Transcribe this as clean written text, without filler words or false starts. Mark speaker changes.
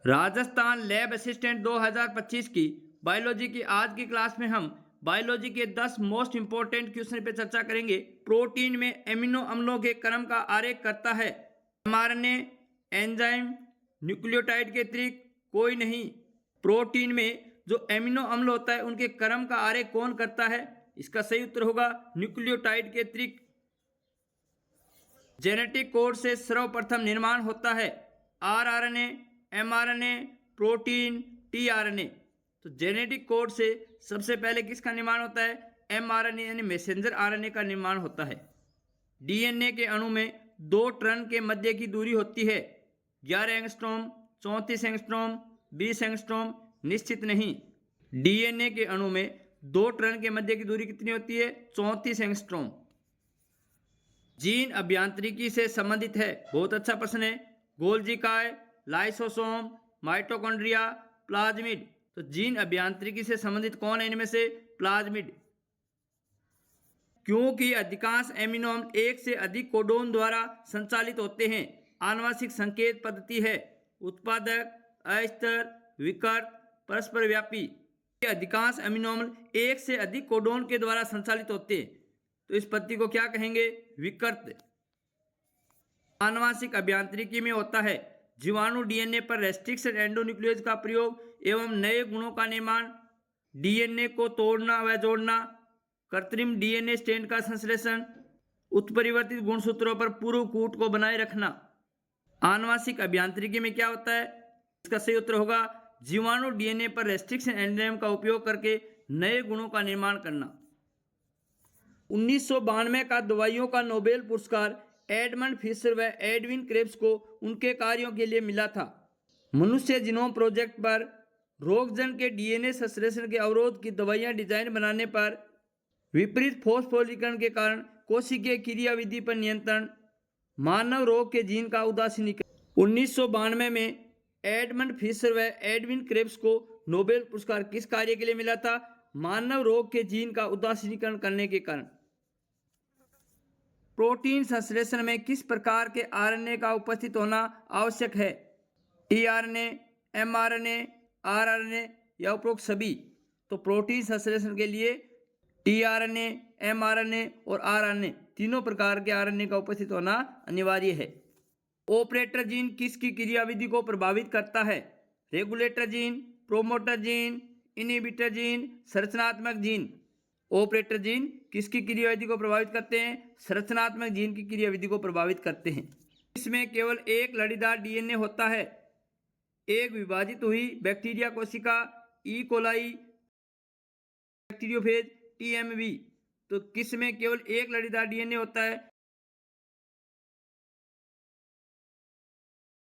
Speaker 1: Rajasthan lab assistant 2025 की biology की आज की क्लास में हम बायोलॉजी के 10 मोस्ट इंपॉर्टेंट क्वेश्चन पे चर्चा करेंगे। प्रोटीन में एमिनो अम्लों के क्रम का आरेख करता है। एमआरएनए, एंजाइम, न्यूक्लियोटाइड के अतिरिक्त कोई नहीं। प्रोटीन में जो एमिनो अम्ल होता है उनके क्रम का आरेख कौन करता है? इसका सही उत्तर होगा न्यूक्लियोटाइड के अतिरिक्त। जेनेटिक कोड से सर्वप्रथम निर्माण होता है आरआरएनए, एमआरएनए, प्रोटीन, टीआरएनए। तो जेनेटिक कोड से सबसे पहले किसका निर्माण होता है? एमआरएनए यानी मैसेंजर आरएनए का निर्माण होता है। डीएनए के अणु में 2 टर्न के मध्य की दूरी होती है 11 एंगस्ट्रॉम, 34 एंगस्ट्रॉम, 20 एंगस्ट्रॉम, निश्चित नहीं। डीएनए के अणु में 2 टर्न के मध्य की दूरी कितनी होती है? 34 एंगस्ट्रॉम। जीन अभियांत्रिकी से संबंधित है, बहुत अच्छा प्रश्न है। गोल्जी काय, लाइसोसोम, माइटोकॉन्ड्रिया, प्लाज्मिड। तो जीन अभियांत्रिकी से संबंधित कौन है इनमें से? प्लाज्मिड। क्योंकि अधिकांश एमिनो अम्ल एक से अधिक कोडोन द्वारा संचालित होते हैं। आनुवंशिक संकेत पद्धति है उत्पादक, अस्थिर, विकृत, परस्पर व्यापी। अधिकांश एमिनो अम्ल एक से अधिक कोडोन के द्वारा संचालित होते हैं, तो इस पद्धति को क्या कहेंगे? विकृत। आनुवंशिक अभियांत्रिकी में होता है जीवाणु डीएनए पर रेस्ट्रिक्शन एंडोन्यूक्लियोज का प्रयोग एवं नए गुणों का निर्माण, डीएनए को तोड़ना व जोड़ना, कृत्रिम डीएनए स्ट्रैंड का संश्लेषण, उत्परिवर्तित गुणसूत्रों पर पूर्व कूट को बनाए रखना। आनुवंशिक अभियांत्रिकी में क्या होता है? इसका सही उत्तर होगा जीवाणु डीएनए पर रेस्ट्रिक्शन एंजाइम का उपयोग करके नए गुणों का निर्माण करना। 1992 का दवाइयों का नोबेल पुरस्कार एडमंड फिशर व एडविन क्रेब्स को उनके कार्यों के लिए मिला था। मनुष्य जीनोम प्रोजेक्ट पर रोगजनक के डीएनए संश्लेषण के अवरोध की दवाइयां डिजाइन बनाने पर विपरीत फॉस्फोरिलीकरण के कारण कोशिकीय क्रियाविधि पर नियंत्रण, मानव रोग के जीन का उदासीनीकरण। 1992 में एडमंड फिशर व एडविन क्रेब्स को नोबेल पुरस्कार किस कार्य के लिए मिला था? मानव रोग के जीन का उदासीनीकरण करने के कारण। प्रोटीन संश्लेषण में किस प्रकार के आरएनए का उपस्थित होना आवश्यक है? टीआरएनए, एमआरएनए, आरआरएनए या उपरोक्त सभी? तो प्रोटीन संश्लेषण के लिए टीआरएनए, एमआरएनए और आरआरएनए तीनों प्रकार के आरएनए का उपस्थित होना अनिवार्य है। ऑपरेटर जीन किसकी क्रियाविधि को प्रभावित करता है? Regulator gene, promoter gene, inhibitor gene, संरचनात्मक जीन। ऑपरेटर जीन किसकी क्रियाविधि को प्रभावित करते हैं? संरचनात्मक जीन की क्रियाविधि को प्रभावित करते हैं। इसमें केवल एक लड़ीदार डीएनए होता है। एक विभाजित हुई बैक्टीरिया कोशिका, ई कोलाई, बैक्टीरियोफेज, टीएमवी। तो किसमें केवल एक लड़ीदार डीएनए होता है?